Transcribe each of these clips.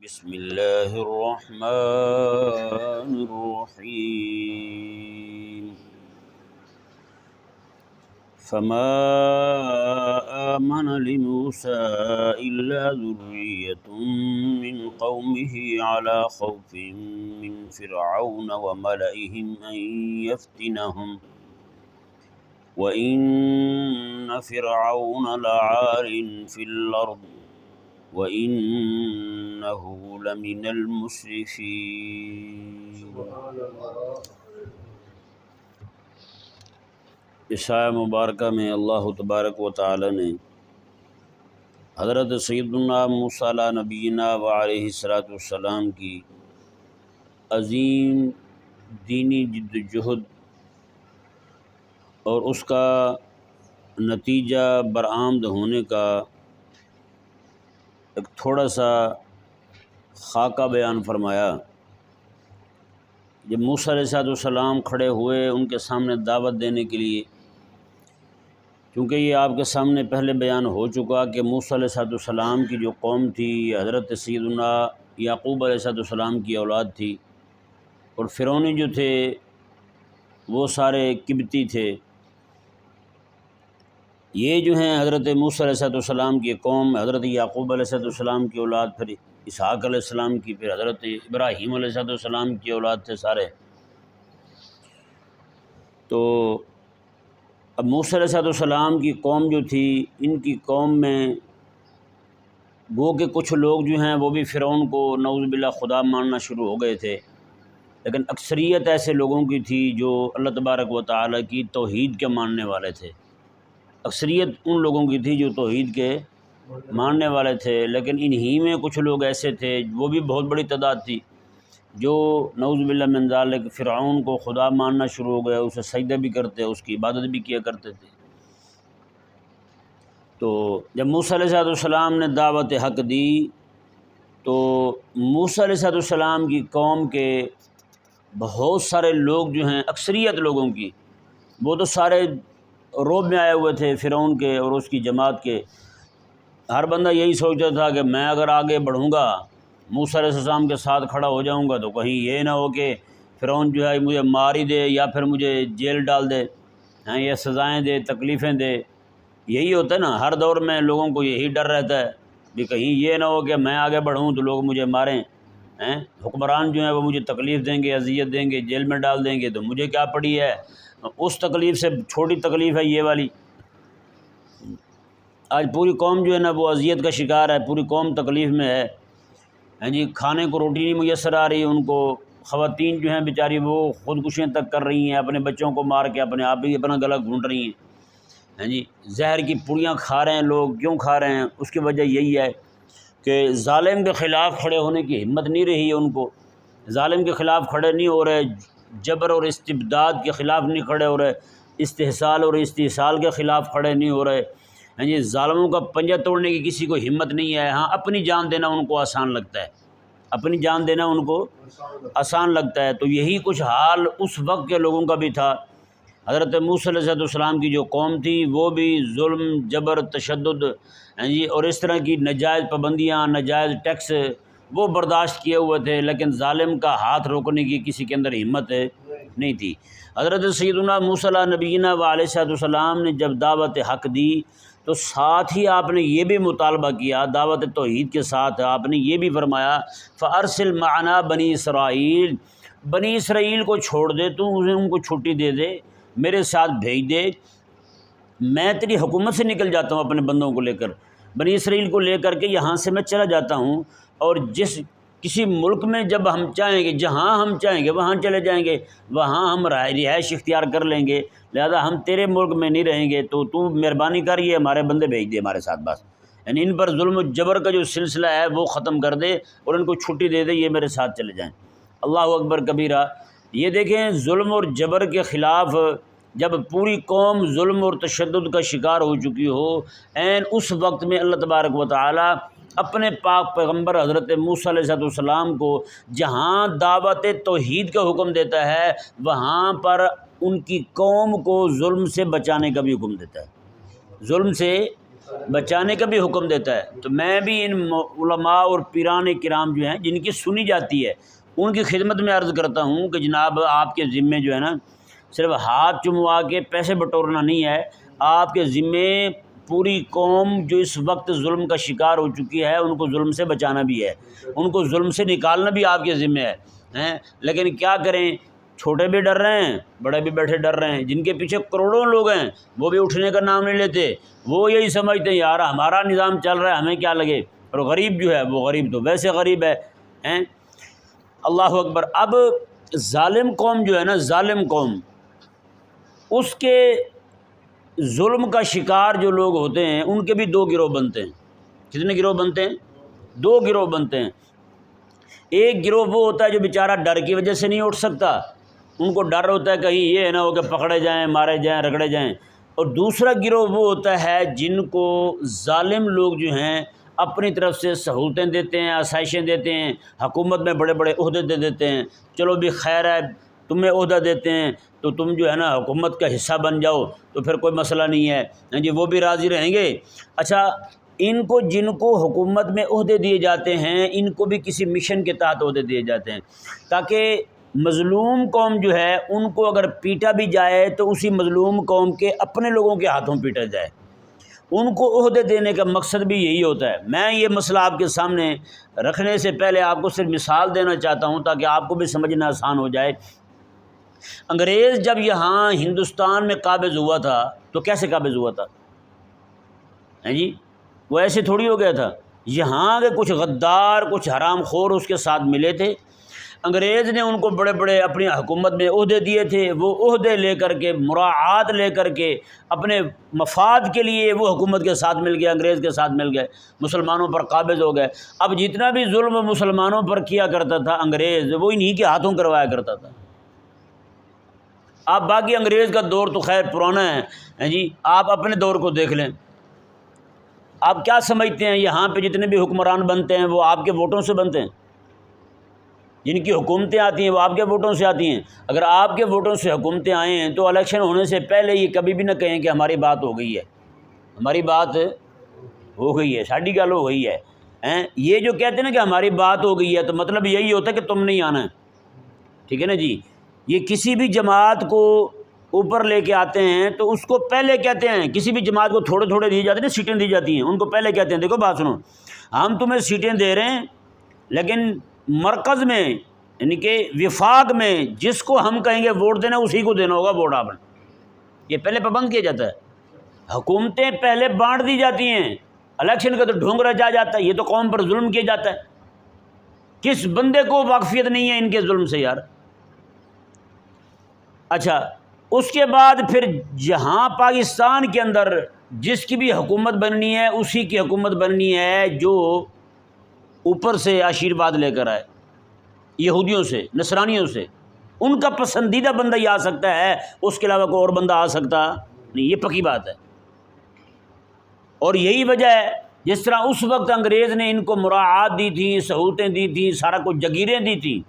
بسم اللہ الرحمن الرحیم فما آمن لموسى إلا ذرية من قومه على خوف من فرعون وملئهم أن يفتنهم وإن فرعون لعال في الأرض وَإِنَّهُ لَمِنَ الْمُسْرِفِينَ۔ اس آیہ مبارکہ میں اللہ تبارک و تعالی نے حضرت سیدنا موسیٰ علیہ نبینا و علیہ السلام کی عظیم دینی جد و جہد اور اس کا نتیجہ برآمد ہونے کا ایک تھوڑا سا خاکہ بیان فرمایا۔ جب موسیٰ علیہ السلام کھڑے ہوئے ان کے سامنے دعوت دینے کے لیے، کیونکہ یہ آپ کے سامنے پہلے بیان ہو چکا کہ موسیٰ علیہ السلام کی جو قوم تھی حضرت سیدنا یعقوب علیہ السلام کی اولاد تھی، اور فرعونی جو تھے وہ سارے قبطی تھے۔ یہ جو ہیں حضرت موسیٰ علیہ السلام کی قوم، حضرت یعقوب علیہ السلام کی اولاد، پھر اسحاق علیہ السلام کی، پھر حضرت ابراہیم علیہ السلام کی اولاد تھے سارے۔ تو اب موسیٰ علیہ السلام کی قوم جو تھی، ان کی قوم میں وہ کہ کچھ لوگ جو ہیں وہ بھی فرعون کو نعوذ باللہ خدا ماننا شروع ہو گئے تھے، لیکن اکثریت ایسے لوگوں کی تھی جو اللہ تبارک و تعالیٰ کی توحید کے ماننے والے تھے۔ اکثریت ان لوگوں کی تھی جو توحید کے ماننے والے تھے، لیکن انہی میں کچھ لوگ ایسے تھے، وہ بھی بہت بڑی تعداد تھی، جو نعوذ باللہ من ذالک فرعون کو خدا ماننا شروع ہو گیا، اسے سجدہ بھی کرتے، اس کی عبادت بھی کیا کرتے تھے۔ تو جب موسیٰ علیہ السلام نے دعوت حق دی تو موسیٰ علیہ السلام کی قوم کے بہت سارے لوگ جو ہیں، اکثریت لوگوں کی، وہ تو سارے روب میں آئے ہوئے تھے فرعون کے اور اس کی جماعت کے۔ ہر بندہ یہی سوچتا تھا کہ میں اگر آگے بڑھوں گا، موسیٰ علیہ السلام کے ساتھ کھڑا ہو جاؤں گا، تو کہیں یہ نہ ہو کہ فرعون جو ہے مجھے مار ہی دے یا پھر مجھے جیل ڈال دے، یا سزائیں دے، تکلیفیں دے۔ یہی ہوتا ہے نا، ہر دور میں لوگوں کو یہی ڈر رہتا ہے کہ کہیں یہ نہ ہو کہ میں آگے بڑھوں تو لوگ مجھے ماریں، حکمران جو ہیں وہ مجھے تکلیف دیں گے، اذیت دیں گے، جیل میں ڈال دیں گے، تو مجھے کیا پڑی ہے، اس تکلیف سے چھوٹی تکلیف ہے یہ والی۔ آج پوری قوم جو ہے نا وہ اذیت کا شکار ہے، پوری قوم تکلیف میں ہے، جی کھانے کو روٹی نہیں میسر آ رہی ان کو، خواتین جو ہیں بیچاری وہ خودکشیاں تک کر رہی ہیں، اپنے بچوں کو مار کے اپنے آپ بھی اپنا گلا گھونٹ رہی ہیں، جی زہر کی پوڑیاں کھا رہے ہیں لوگ۔ کیوں کھا رہے ہیں؟ اس کی وجہ یہی ہے کہ ظالم کے خلاف کھڑے ہونے کی ہمت نہیں رہی ہے ان کو، ظالم کے خلاف کھڑے نہیں ہو رہے، جبر اور استبداد کے خلاف نہیں کھڑے ہو رہے، استحصال اور استحصال کے خلاف کھڑے نہیں ہو رہے، جی ظالموں کا پنجہ توڑنے کی کسی کو ہمت نہیں ہے۔ ہاں اپنی جان دینا ان کو آسان لگتا ہے، اپنی جان دینا ان کو آسان لگتا ہے۔ تو یہی کچھ حال اس وقت کے لوگوں کا بھی تھا۔ حضرت موسیٰ علیہ السلام کی جو قوم تھی وہ بھی ظلم، جبر، تشدد، جی اور اس طرح کی ناجائز پابندیاں، ناجائز ٹیکس وہ برداشت کیے ہوئے تھے، لیکن ظالم کا ہاتھ روکنے کی کسی کے اندر ہمت نہیں تھی۔ حضرت سیدنا موسیٰ علیہ نبینا و علیہ السلام نے جب دعوت حق دی تو ساتھ ہی آپ نے یہ بھی مطالبہ کیا، دعوت توحید کے ساتھ آپ نے یہ بھی فرمایا فَأَرْسِلْ مَعَنَا بنی اسرائیل، بنی اسرائیل کو چھوڑ دے، تو انہیں ان کو چھٹی دے دے، میرے ساتھ بھیج دے، میں تیری حکومت سے نکل جاتا ہوں اپنے بندوں کو لے کر، بنی اسرائیل کو لے کر کے یہاں سے میں چلا جاتا ہوں، اور جس کسی ملک میں جب ہم چاہیں گے، جہاں ہم چاہیں گے وہاں چلے جائیں گے، وہاں ہم رہائش اختیار کر لیں گے، لہذا ہم تیرے ملک میں نہیں رہیں گے، تو تو مہربانی کر یہ ہمارے بندے بھیج دے ہمارے ساتھ بس، یعنی ان پر ظلم و جبر کا جو سلسلہ ہے وہ ختم کر دے اور ان کو چھٹی دے دے، یہ میرے ساتھ چلے جائیں۔ اللہ اکبر کبیرہ۔ یہ دیکھیں ظلم اور جبر کے خلاف جب پوری قوم ظلم اور تشدد کا شکار ہو چکی ہو، عین اس وقت میں اللہ تبارک و تعالی اپنے پاک پیغمبر حضرت موسیٰ علیہ السلام کو جہاں دعوت توحید کا حکم دیتا ہے، وہاں پر ان کی قوم کو ظلم سے بچانے کا بھی حکم دیتا ہے، ظلم سے بچانے کا بھی حکم دیتا ہے۔ تو میں بھی ان علماء اور پیران کرام جو ہیں جن کی سنی جاتی ہے ان کی خدمت میں عرض کرتا ہوں کہ جناب آپ کے ذمے جو ہے نا صرف ہاتھ چموا کے پیسے بٹورنا نہیں ہے، آپ کے ذمے پوری قوم جو اس وقت ظلم کا شکار ہو چکی ہے ان کو ظلم سے بچانا بھی ہے، ان کو ظلم سے نکالنا بھی آپ کے ذمے ہے۔ لیکن کیا کریں، چھوٹے بھی ڈر رہے ہیں، بڑے بھی بیٹھے ڈر رہے ہیں، جن کے پیچھے کروڑوں لوگ ہیں وہ بھی اٹھنے کا نام نہیں لیتے، وہ یہی سمجھتے ہیں یار ہمارا نظام چل رہا ہے ہمیں کیا لگے، اور غریب جو ہے وہ غریب تو ویسے غریب ہے۔ اللہ اکبر۔ اب ظالم قوم جو ہے نا، ظالم قوم، اس کے ظلم کا شکار جو لوگ ہوتے ہیں ان کے بھی دو گروہ بنتے ہیں۔ کتنے گروہ بنتے ہیں؟ دو گروہ بنتے ہیں۔ ایک گروہ وہ ہوتا ہے جو بیچارہ ڈر کی وجہ سے نہیں اٹھ سکتا، ان کو ڈر ہوتا ہے کہیں یہ نہ ہو کہ پکڑے جائیں، مارے جائیں، رگڑے جائیں۔ اور دوسرا گروہ وہ ہوتا ہے جن کو ظالم لوگ جو ہیں اپنی طرف سے سہولتیں دیتے ہیں، آسائشیں دیتے ہیں، حکومت میں بڑے بڑے عہدے دے دیتے ہیں، چلو بھی خیر ہے تمہیں عہدہ دیتے ہیں تو تم جو ہے نا حکومت کا حصہ بن جاؤ تو پھر کوئی مسئلہ نہیں ہے، جی وہ بھی راضی رہیں گے۔ اچھا، ان کو جن کو حکومت میں عہدے دیے جاتے ہیں ان کو بھی کسی مشن کے تحت عہدے دیے جاتے ہیں تاکہ مظلوم قوم جو ہے ان کو اگر پیٹا بھی جائے تو اسی مظلوم قوم کے اپنے لوگوں کے ہاتھوں پیٹا جائے۔ ان کو عہدے دینے کا مقصد بھی یہی ہوتا ہے۔ میں یہ مسئلہ آپ کے سامنے رکھنے سے پہلے آپ کو صرف مثال دینا چاہتا ہوں تاکہ آپ کو بھی سمجھنا آسان ہو جائے۔ انگریز جب یہاں ہندوستان میں قابض ہوا تھا تو کیسے قابض ہوا تھا؟ جی وہ ایسے تھوڑی ہو گیا تھا، یہاں کے کچھ غدار، کچھ حرام خور اس کے ساتھ ملے تھے، انگریز نے ان کو بڑے بڑے اپنی حکومت میں عہدے دیے تھے، وہ عہدے لے کر کے، مراعات لے کر کے اپنے مفاد کے لیے وہ حکومت کے ساتھ مل گئے، انگریز کے ساتھ مل گئے، مسلمانوں پر قابض ہو گئے۔ اب جتنا بھی ظلم مسلمانوں پر کیا کرتا تھا انگریز وہ انہی کے ہاتھوں کروایا کرتا تھا۔ اب باقی انگریز کا دور تو خیر پرانا ہے جی، آپ اپنے دور کو دیکھ لیں۔ آپ کیا سمجھتے ہیں یہاں پہ جتنے بھی حکمران بنتے ہیں وہ آپ کے ووٹوں سے بنتے ہیں؟ جن کی حکومتیں آتی ہیں وہ آپ کے ووٹوں سے آتی ہیں۔ اگر آپ کے ووٹوں سے حکومتیں آئے ہیں تو الیکشن ہونے سے پہلے یہ کبھی بھی نہ کہیں کہ ہماری بات ہو گئی ہے، ہماری بات ہو گئی ہے، ساڈی گل ہو گئی ہے۔ یہ جو کہتے ہیں نا کہ ہماری بات ہو گئی ہے تو مطلب یہی ہوتا ہے کہ تم نہیں آنا ہے، ٹھیک ہے نا جی۔ یہ کسی بھی جماعت کو اوپر لے کے آتے ہیں تو اس کو پہلے کہتے ہیں، کسی بھی جماعت کو تھوڑے تھوڑے دی جاتے ہیں، سیٹیں دی جاتی ہیں، ان کو پہلے کہتے ہیں دیکھو بات سنو، ہم تمہیں سیٹیں دے رہے ہیں لیکن مرکز میں یعنی کہ وفاق میں جس کو ہم کہیں گے ووٹ دینا اسی کو دینا ہوگا ووٹ آپ نے۔ یہ پہلے پابند کیا جاتا ہے، حکومتیں پہلے بانٹ دی جاتی ہیں، الیکشن کا تو ڈھونگ رچا جاتا ہے۔ یہ تو قوم پر ظلم کیا جاتا ہے، کس بندے کو واقفیت نہیں ہے ان کے ظلم سے یار۔ اچھا، اس کے بعد پھر جہاں پاکستان کے اندر جس کی بھی حکومت بننی ہے اسی کی حکومت بننی ہے جو اوپر سے آشیرواد لے کر آئے، یہودیوں سے، نصرانیوں سے، ان کا پسندیدہ بندہ ہی آ سکتا ہے، اس کے علاوہ کوئی اور بندہ آ سکتا نہیں، یہ پکی بات ہے۔ اور یہی وجہ ہے جس طرح اس وقت انگریز نے ان کو مراعات دی تھی، سہولتیں دی تھی، سارا کچھ جگیریں دی تھیں،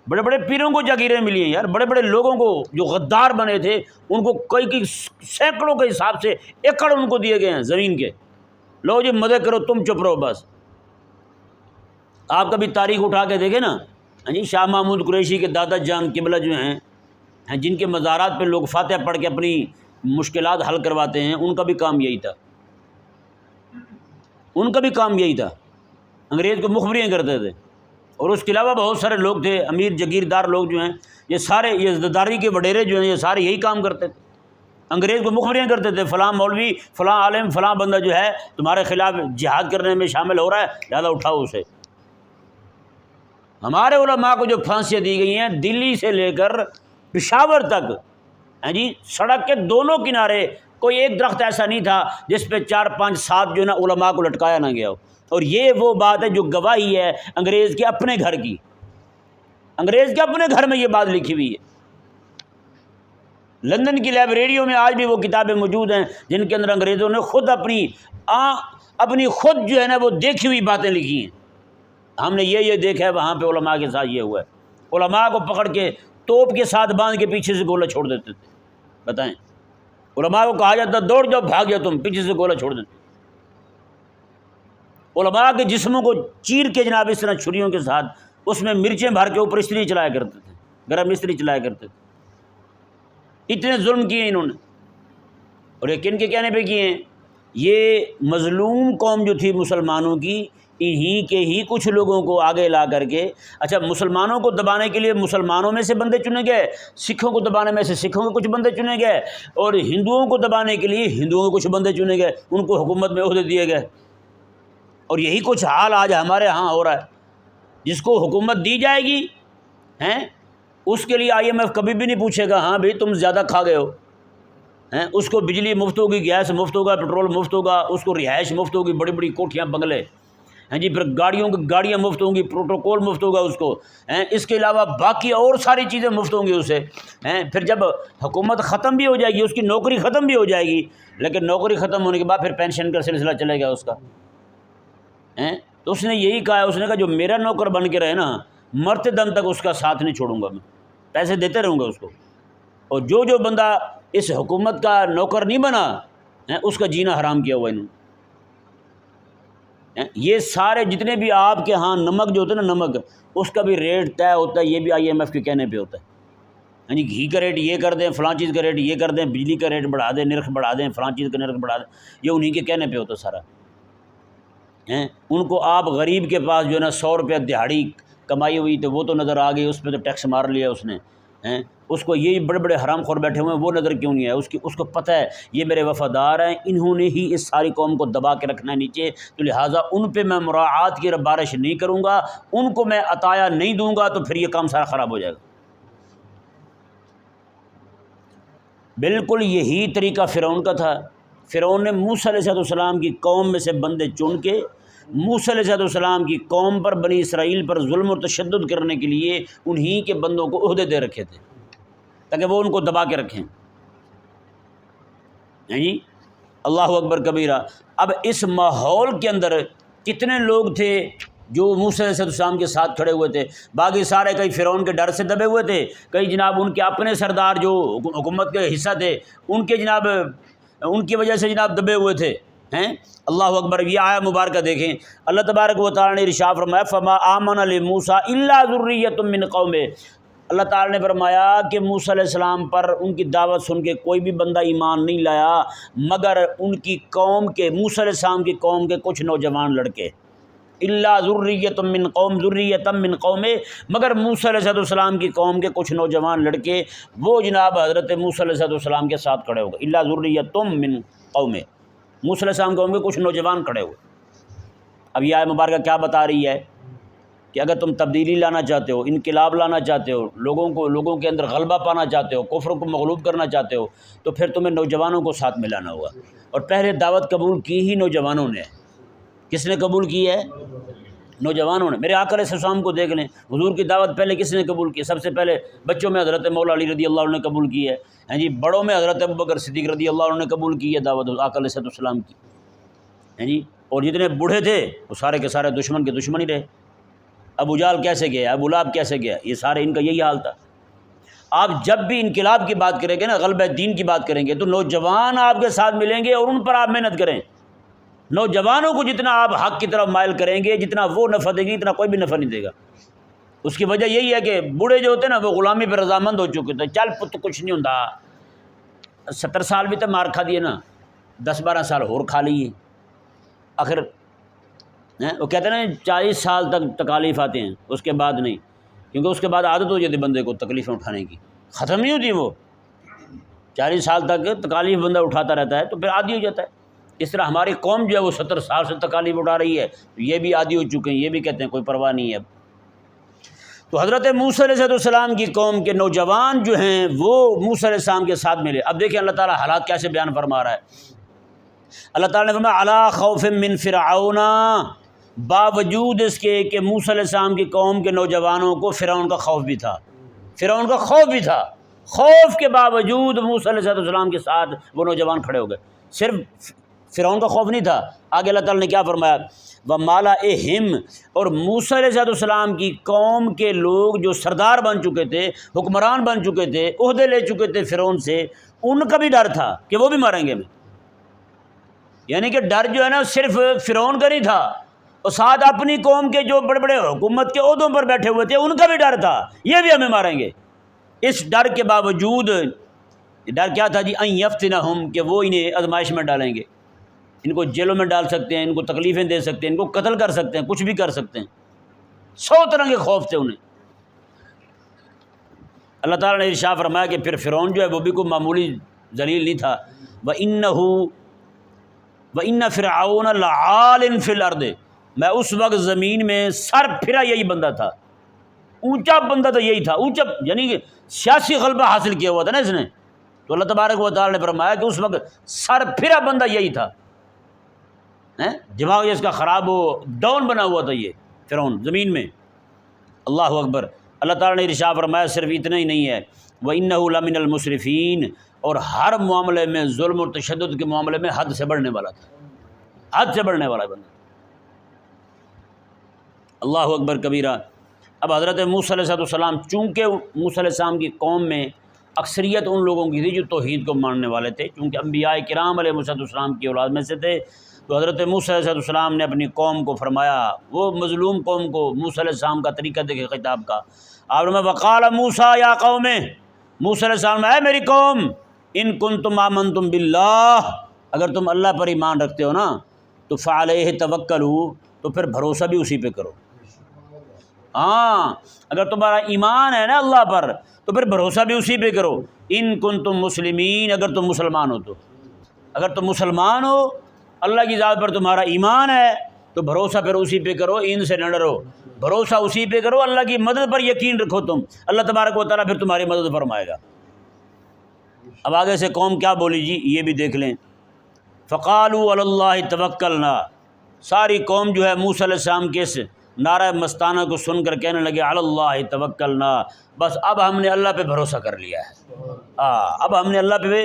بڑے بڑے پیروں کو جگیریں ملی ہیں یار، بڑے بڑے لوگوں کو جو غدار بنے تھے ان کو کئی سینکڑوں کے حساب سے ایکڑ ان کو دیے گئے ہیں زمین کے، لو جی مزے کرو تم چپ رہو بس۔ آپ کبھی تاریخ اٹھا کے دیکھیں نا جی، شاہ محمود قریشی کے دادا جان قبلہ جو ہیں جن کے مزارات پہ لوگ فاتحہ پڑھ کے اپنی مشکلات حل کرواتے ہیں، ان کا بھی کام یہی تھا، ان کا بھی کام یہی تھا، انگریز کو مخبریاں کرتے تھے۔ اور اس کے علاوہ بہت سارے لوگ تھے، امیر جگیردار لوگ جو ہیں، یہ سارے یہ زداری کے وڈیرے جو ہیں یہ سارے یہی کام کرتے تھے، انگریز کو مخبریاں کرتے تھے، فلاں مولوی، فلاں عالم، فلاں بندہ جو ہے تمہارے خلاف جہاد کرنے میں شامل ہو رہا ہے، لہذا اٹھاؤ اسے۔ ہمارے علماء کو جو پھانسیاں دی گئی ہیں دلی سے لے کر پشاور تک جی، سڑک کے دونوں کنارے کوئی ایک درخت ایسا نہیں تھا جس پہ 4 5 7 جو ہے نا علماء کو لٹکایا نہ گیا ہو۔ اور یہ وہ بات ہے جو گواہی ہے انگریز کے اپنے گھر کی، انگریز کے اپنے گھر میں یہ بات لکھی ہوئی ہے۔ لندن کی لائبریریوں میں آج بھی وہ کتابیں موجود ہیں جن کے اندر انگریزوں نے خود اپنی خود جو ہے نا وہ دیکھی ہوئی باتیں لکھی ہیں، ہم نے یہ دیکھا ہے وہاں پہ علماء کے ساتھ یہ ہوا ہے۔ علماء کو پکڑ کے توپ کے ساتھ باندھ کے پیچھے سے گولہ چھوڑ دیتے تھے، بتائیں، علماء کو کہا جاتا دوڑ جاؤ، بھاگ جاؤ، تم پیچھے سے گولہ چھوڑ دیتے۔ علماء کے جسموں کو چیر کے جناب اس طرح چھریوں کے ساتھ اس میں مرچیں بھر کے اوپر استری چلایا کرتے تھے، گرم استری چلایا کرتے تھے۔ اتنے ظلم کیے انہوں نے، اور یہ کن کے کہنے پہ کیے ہیں؟ یہ مظلوم قوم جو تھی مسلمانوں کی، انہی کے ہی کچھ لوگوں کو آگے لا کر کے، اچھا مسلمانوں کو دبانے کے لیے مسلمانوں میں سے بندے چنے گئے، سکھوں کو دبانے میں سے سکھوں کے کچھ بندے چنے گئے، اور ہندوؤں کو دبانے کے لیے ہندوؤں کے کچھ بندے چنے گئے، ان کو حکومت میں عہدے دیے گئے۔ اور یہی کچھ حال آج ہمارے ہاں ہو رہا ہے۔ جس کو حکومت دی جائے گی ہیں اس کے لیے IMF کبھی بھی نہیں پوچھے گا ہاں بھائی تم زیادہ کھا گئے ہو، ہیں اس کو بجلی مفت ہوگی، گیس مفت ہوگا، پیٹرول مفت ہوگا، اس کو رہائش مفت ہوگی، بڑی بڑی کوٹھیاں بنگلے ہیں جی، پھر گاڑیاں مفت ہوں گی، پروٹوکول مفت ہوگا اس کو، ہیں اس کے علاوہ باقی اور ساری چیزیں مفت ہوں گی اسے، ہیں پھر جب حکومت ختم بھی ہو جائے گی، اس کی نوکری ختم بھی ہو جائے گی، لیکن نوکری ختم ہونے کے بعد پھر پینشن کا سلسلہ چلے گا اس کا، ہیں تو اس نے یہی کہا ہے، اس نے کہا جو میرا نوکر بن کے رہے نا، مرتے دم تک اس کا ساتھ نہیں چھوڑوں گا، میں پیسے دیتے رہوں گا اس کو، اور جو بندہ اس حکومت کا نوکر نہیں بنا اس کا جینا حرام کیا ہوا انہوں نے۔ یہ سارے جتنے بھی آپ کے ہاں نمک جو ہوتا ہے نا، نمک اس کا بھی ریٹ طے ہوتا ہے، یہ بھی IMF کے کہنے پہ ہوتا ہے، یعنی گھی کا ریٹ یہ کر دیں، فلاں چیز کا ریٹ یہ کر دیں، بجلی کا ریٹ بڑھا دیں، نرخ بڑھا دیں، فلاں چیز کا نرخ بڑھا دیں، یہ انہی کے کہنے پہ ہوتا ہے سارا۔ ان کو آپ غریب کے پاس جو ہے نا 100 روپیہ دہاڑی کمائی ہوئی تو وہ تو نظر آ گئی، اس پہ تو ٹیکس مار لیا اس نے، اس کو یہی بڑے بڑے حرام خور بیٹھے ہوئے ہیں وہ نظر کیوں نہیں ہے؟ اس کو پتہ ہے یہ میرے وفادار ہیں، انہوں نے ہی اس ساری قوم کو دبا کے رکھنا ہے نیچے، تو لہٰذا ان پہ میں مراعات کی بارش نہیں کروں گا، ان کو میں عطایا نہیں دوں گا، تو پھر یہ کام سارا خراب ہو جائے گا۔ بالکل یہی طریقہ فرعون کا تھا۔ فرعون نے موسیٰ علیہ السلام کی قوم میں سے بندے چن کے موسیٰ علیہ السلام کی قوم پر، بنی اسرائیل پر ظلم اور تشدد کرنے کے لیے انہی کے بندوں کو عہدے دے رکھے تھے تاکہ وہ ان کو دبا کے رکھیں۔ جی اللہ اکبر کبیرہ۔ اب اس ماحول کے اندر کتنے لوگ تھے جو موسیٰ علیہ السلام کے ساتھ کھڑے ہوئے تھے؟ باقی سارے کئی فرعون کے ڈر سے دبے ہوئے تھے، کئی جناب ان کے اپنے سردار جو حکومت کے حصہ تھے ان کے جناب ان کی وجہ سے جناب دبے ہوئے تھے، ہیں اللہ اکبر۔ یہ آیا مبارکہ دیکھیں، اللہ تبارک و تعالیٰ نے ارشاد فرمایا فما آمن لموسیٰ الا ذریۃ من قومہ، اللہ تعالیٰ نے فرمایا کہ موسیٰ علیہ السلام پر ان کی دعوت سن کے کوئی بھی بندہ ایمان نہیں لایا مگر ان کی قوم کے، موسیٰ علیہ السلام کی قوم کے کچھ نوجوان لڑکے، الا ذریۃ من قوم، ذریۃ من قوم، مگر موسیٰ علیہ السلام کی قوم کے کچھ نوجوان لڑکے وہ جناب حضرت موسیٰ علیہ السلام کے ساتھ کھڑے ہو گئے، الا ذریۃ من قوم، موسیٰ علیہ السلام قوم کے کچھ نوجوان کھڑے ہوئے۔ اب یہ آیت مبارکہ کیا بتا رہی ہے کہ اگر تم تبدیلی لانا چاہتے ہو، انقلاب لانا چاہتے ہو، لوگوں کے اندر غلبہ پانا چاہتے ہو، کفر کو مغلوب کرنا چاہتے ہو، تو پھر تمہیں نوجوانوں کو ساتھ ملانا ہوگا۔ اور پہلے دعوت قبول کی ہی نوجوانوں نے۔ کس نے قبول کی ہے؟ نوجوانوں نے۔ میرے آقا علیہ السلام کو دیکھ لیں، حضور کی دعوت پہلے کس نے قبول کی؟ سب سے پہلے بچوں میں حضرت مولا علی رضی اللہ عنہ نے قبول کی ہے، ہیں جی، بڑوں میں حضرت ابوبکر صدیق رضی اللہ عنہ نے قبول کی ہے دعوت آقا علیہ السلام کی، ہیں جی، اور جتنے بوڑھے تھے وہ سارے کے سارے دشمن کے دشمن ہی رہے۔ ابو جہل کیسے گیا، ابو لہب کیسے گیا، یہ سارے ان کا یہی حال تھا۔ آپ جب بھی انقلاب کی بات کریں گے نا، غلبہ دین کی بات کریں گے، تو نوجوان آپ کے ساتھ ملیں گے اور ان پر آپ محنت کریں۔ نوجوانوں کو جتنا آپ حق کی طرف مائل کریں گے، جتنا وہ نفع دیں گے، اتنا کوئی بھی نفع نہیں دے گا۔ اس کی وجہ یہی ہے کہ بوڑھے جو ہوتے ہیں نا وہ غلامی پہ رضامند ہو چکے تھے، چل پت کچھ نہیں ہوندا، 70 سال بھی تو مار کھا دیے نا، 10-12 سال اور کھا لیے، آخر وہ کہتے ہیں نا 40 سال تک تکالیف آتے ہیں، اس کے بعد نہیں، کیونکہ اس کے بعد عادت ہو جاتی بندے کو تکلیفیں اٹھانے کی، ختم نہیں ہوتی وہ، 40 سال تک تکالیف بندہ اٹھاتا رہتا ہے تو پھر عادی ہو جاتا ہے۔ اس طرح ہماری قوم جو ہے وہ 70 سال سے تکالیف اٹھا رہی ہے، تو یہ بھی عادی ہو چکے ہیں، یہ بھی کہتے ہیں کوئی پرواہ نہیں ہے۔ تو حضرت موسیٰ علیہ السلام کی قوم کے نوجوان جو ہیں وہ موسیٰ علیہ السلام کے ساتھ ملے۔ اب دیکھیں اللہ تعالیٰ حالات کیسے بیان فرما رہا ہے۔ اللہ تعالیٰ نے فرمایا علی خوف من فرعون، باوجود اس کے کہ موسیٰ علیہ السلام کی قوم کے نوجوانوں کو فرعون کا خوف بھی تھا، فرعون کا خوف بھی تھا، خوف کے باوجود موسیٰ علیہ السلام کے ساتھ وہ نوجوان کھڑے ہو گئے۔ صرف فرعون کا خوف نہیں تھا، آگے اللہ تعالیٰ نے کیا فرمایا، وَمَالَئِهِمْ، اور موسیٰ علیہ السلام کی قوم کے لوگ جو سردار بن چکے تھے، حکمران بن چکے تھے، عہدے لے چکے تھے فرعون سے، ان کا بھی ڈر تھا کہ وہ بھی ماریں گے ہمیں۔ یعنی کہ ڈر جو ہے نا صرف فرعون کا نہیں تھا، اور ساتھ اپنی قوم کے جو بڑے بڑے حکومت کے عہدوں پر بیٹھے ہوئے تھے ان کا بھی ڈر تھا، یہ بھی ہمیں ماریں گے۔ اس ڈر کے باوجود، ڈر کیا تھا جی؟ ان یفتنہم، کہ وہ انہیں آزمائش میں ڈالیں گے، ان کو جیلوں میں ڈال سکتے ہیں، ان کو تکلیفیں دے سکتے ہیں، ان کو قتل کر سکتے ہیں، کچھ بھی کر سکتے ہیں۔ 100 طرح کے خوف تھے انہیں۔ اللہ تعالیٰ نے ارشاد فرمایا کہ پھر فرعون جو ہے وہ بھی کوئی معمولی ذلیل نہیں تھا۔ وَإِنَّ فِرْعَوْنَ لَعَالٍ فِي الْأَرْضِ، میں اس وقت زمین میں سر پھرا یہی بندہ تھا، اونچا بندہ تو یہی تھا، اونچا یعنی کہ سیاسی غلبہ حاصل کیا ہوا تھا نا اس نے۔ تو اللہ تبارک و تعالیٰ نے فرمایا کہ اس وقت سر پھرا بندہ یہی تھا، دماغ اس کا خراب ہو، ڈاؤن بنا ہوا تھا یہ فرعون زمین میں۔ اللہ اکبر۔ اللہ تعالیٰ نے ارشاد فرمایا صرف اتنا ہی نہیں ہے، وَإِنَّهُ لَمِنَ الْمُسْرِفِينَ، اور ہر معاملے میں، ظلم اور تشدد کے معاملے میں حد سے بڑھنے والا تھا، حد سے بڑھنے والا بندہ۔ اللہ اکبر کبیرہ۔ اب حضرت موسیٰ علیہ السلام، چونکہ موسیٰ علیہ السلام کی قوم میں اکثریت ان لوگوں کی تھی جو توحید کو ماننے والے تھے، چونکہ انبیاء کرام علیہ السلام کی اولاد میں سے تھے، تو حضرت موسیٰ علیہ السلام نے اپنی قوم کو فرمایا، وہ مظلوم قوم کو موسیٰ علیہ السلام کا طریقہ دیکھے خطاب کا۔ آپ نے وقال موسیٰ یا قوم، موسیٰ علیہ السلام اے میری قوم، ان کنتم آمنتم باللہ، اگر تم اللہ پر ایمان رکھتے ہو نا تو فعلیہ توکلوا، تو پھر بھروسہ بھی اسی پہ کرو۔ ہاں، اگر تمہارا ایمان ہے نا اللہ پر تو پھر بھروسہ بھی اسی پہ کرو۔ ان کنتم مسلمین، اگر تم مسلمان ہو تو، اگر تم مسلمان ہو، اللہ کی ذات پر تمہارا ایمان ہے تو بھروسہ پھر اسی پہ کرو، ان سے نہ ڈرو، بھروسہ اسی پہ کرو، اللہ کی مدد پر یقین رکھو تم، اللہ تبارک و تعالیٰ پھر تمہاری مدد فرمائے گا۔ اب آگے سے قوم کیا بولی جی، یہ بھی دیکھ لیں۔ فقالوا علی اللہ توکلنا، ساری قوم جو ہے موسیٰ علیہ السلام کے اس نعرہ مستانہ کو سن کر کہنے لگے علی اللہ توکلنا، بس اب ہم نے اللہ پہ بھروسہ کر لیا ہے، اب ہم نے اللہ پہ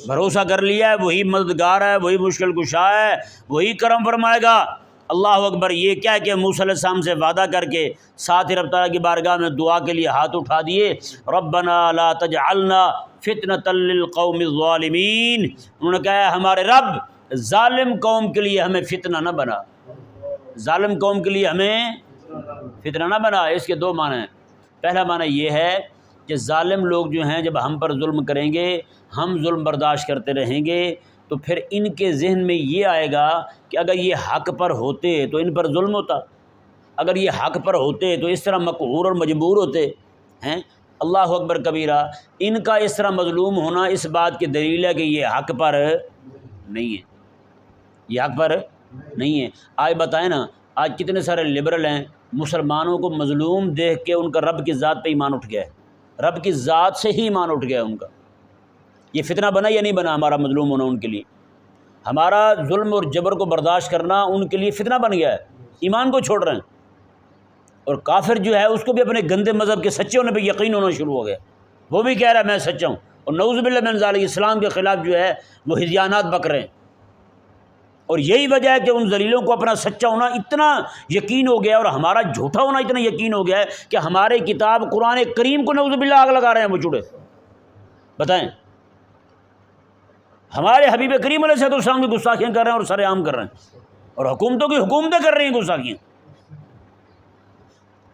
بھروسہ کر لیا ہے، وہی مددگار ہے، وہی مشکل کشا ہے، وہی کرم فرمائے گا۔ اللہ اکبر۔ یہ کیا کہ موسیٰ علیہ السلام سے وعدہ کر کے ساتھ ہی رب تعالیٰ کی بارگاہ میں دعا کے لیے ہاتھ اٹھا دیے، ربنا لا تجعلنا فتنة للقوم الظالمین، انہوں نے کہا ہمارے رب ظالم قوم کے لیے ہمیں فتنہ نہ بنا، ظالم قوم کے لیے ہمیں فتنہ نہ بنا۔ اس کے دو معنی ہیں۔ پہلا معنی یہ ہے کہ ظالم لوگ جو ہیں جب ہم پر ظلم کریں گے، ہم ظلم برداشت کرتے رہیں گے، تو پھر ان کے ذہن میں یہ آئے گا کہ اگر یہ حق پر ہوتے تو ان پر ظلم ہوتا، اگر یہ حق پر ہوتے تو اس طرح مقہور اور مجبور ہوتے ہیں۔ اللہ اکبر کبیرہ۔ ان کا اس طرح مظلوم ہونا اس بات کی دلیل ہے کہ یہ حق پر نہیں ہے، یہ حق پر نہیں ہے۔ آج بتائیں نا، آج کتنے سارے لبرل ہیں، مسلمانوں کو مظلوم دیکھ کے ان کا رب کی ذات پہ ایمان اٹھ گیا ہے، رب کی ذات سے ہی ایمان اٹھ گیا ہے ان کا۔ یہ فتنہ بنا یا نہیں بنا ہمارا مظلوم ہونا ان کے لیے؟ ہمارا ظلم اور جبر کو برداشت کرنا ان کے لیے فتنہ بن گیا ہے، ایمان کو چھوڑ رہے ہیں۔ اور کافر جو ہے اس کو بھی اپنے گندے مذہب کے سچے ہونے پہ یقین ہونا شروع ہو گیا، وہ بھی کہہ رہا ہے میں سچا ہوں، اور نعوذ باللہ من ذالک اسلام کے خلاف جو ہے وہ ہذیانات بک رہے ہیں۔ اور یہی وجہ ہے کہ ان ذلیلوں کو اپنا سچا ہونا اتنا یقین ہو گیا اور ہمارا جھوٹا ہونا اتنا یقین ہو گیا ہے کہ ہمارے کتاب قرآن کریم کو نعوذ باللہ آگ لگا رہے ہیں وہ چوڑے۔ بتائیں، ہمارے حبیب کریم علیہ السلام کی گستاخیاں کر رہے ہیں اور سر عام کر رہے ہیں، اور حکومتوں کی حکومتیں کر رہی ہیں گستاخیاں۔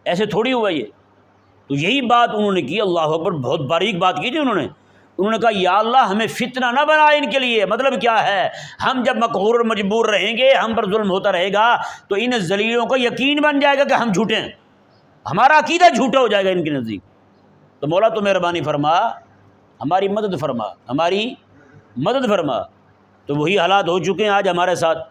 ایسے تھوڑی ہوا یہ۔ تو یہی بات انہوں نے کی، اللہ اکبر، بہت باریک بات کی تھی انہوں نے کہا یا اللہ ہمیں فتنہ نہ بنا ان کے لیے۔ مطلب کیا ہے، ہم جب مقہور اور مجبور رہیں گے، ہم پر ظلم ہوتا رہے گا تو ان ذلیلوں کو یقین بن جائے گا کہ ہم جھوٹے ہیں، ہمارا عقیدہ جھوٹا ہو جائے گا ان کے نزدیک۔ تو مولا تو مہربانی فرما، ہماری مدد فرما، ہماری مدد فرما۔ تو وہی حالات ہو چکے ہیں آج ہمارے ساتھ،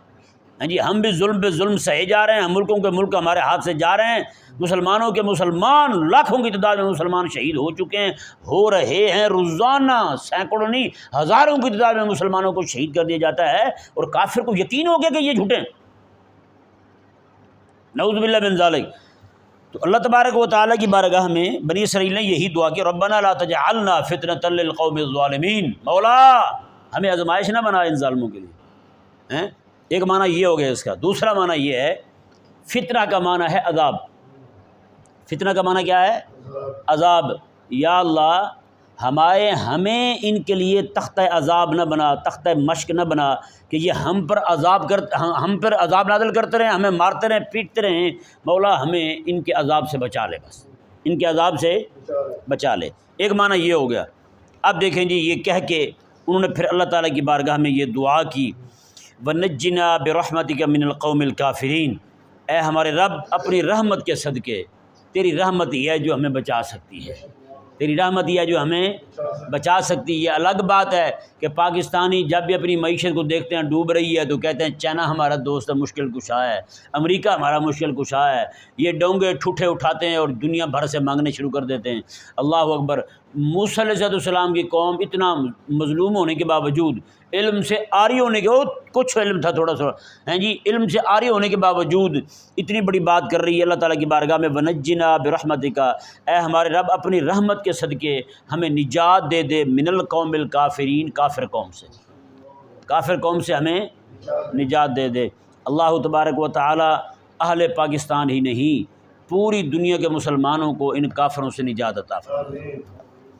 ہاں جی، ہم بھی ظلم پہ ظلم سہے جا رہے ہیں، ملکوں کے ملک ہمارے ہاتھ سے جا رہے ہیں، مسلمانوں کے مسلمان لاکھوں کی تعداد میں مسلمان شہید ہو چکے ہیں، ہو رہے ہیں روزانہ، سینکڑوں نہیں ہزاروں کی تعداد میں مسلمانوں کو شہید کر دیا جاتا ہے، اور کافر کو یقین ہو گیا کہ یہ جھوٹے ہیں، نعوذ باللہ من ذالک۔ تو اللہ تبارک و تعالیٰ کی بارگاہ میں بنی اسرائیل نے یہی دعا کی، ربنا لا تجعلنا فتنة للقوم الظالمین، مولا ہمیں آزمائش نہ بنا ان ظالموں کے لیے۔ ایک معنی یہ ہو گیا اس کا۔ دوسرا معنی یہ ہے، فتنہ کا معنی ہے عذاب۔ فتنہ کا معنی کیا ہے؟ عذاب۔ یا اللہ ہمیں ان کے لیے تختہ عذاب نہ بنا، تختہ مشق نہ بنا کہ یہ ہم پر عذاب نازل کرتے رہیں، ہمیں مارتے رہیں، پیٹتے رہیں۔ مولا ہمیں ان کے عذاب سے بچا لے، بس ان کے عذاب سے بچا لے۔ ایک معنی یہ ہو گیا۔ اب دیکھیں جی، یہ کہہ کے انہوں نے پھر اللہ تعالیٰ کی بارگاہ میں یہ دعا کی، وَنَجِّنَا بِرَحْمَتِكَ مِنَ الْقَوْمِ الْكَافِرِينَ، اے ہمارے رب اپنی رحمت کے صدقے، تیری رحمت ہی ہے جو ہمیں بچا سکتی ہے، تیری رحمت ہی ہے جو ہمیں بچا سکتی ہے۔ یہ الگ بات ہے کہ پاکستانی جب بھی اپنی معیشت کو دیکھتے ہیں ڈوب رہی ہے تو کہتے ہیں چائنا ہمارا دوست ہے، مشکل کشا ہے، امریکہ ہمارا مشکل کشا ہے، یہ ڈونگے ٹھوٹے اٹھاتے ہیں اور دنیا بھر سے مانگنے شروع کر دیتے ہیں۔ اللہ اکبر۔ موسیٰ علیہ السلام کی قوم اتنا مظلوم ہونے کے باوجود، علم سے عاری ہونے کے، کچھ علم تھا تھوڑا سا، ہیں جی، علم سے عاری ہونے کے باوجود اتنی بڑی بات کر رہی ہے اللہ تعالیٰ کی بارگاہ میں، وَنَجِّنَا بِرَحْمَتِكَ، اے ہمارے رب اپنی رحمت کے صدقے ہمیں نجات دے دے، من القوم الکافرین، کافر قوم سے، کافر قوم سے ہمیں نجات دے دے۔ اللہ تبارک و تعالی اہل پاکستان ہی نہیں، پوری دنیا کے مسلمانوں کو ان کافروں سے نجات عطا فرمائے۔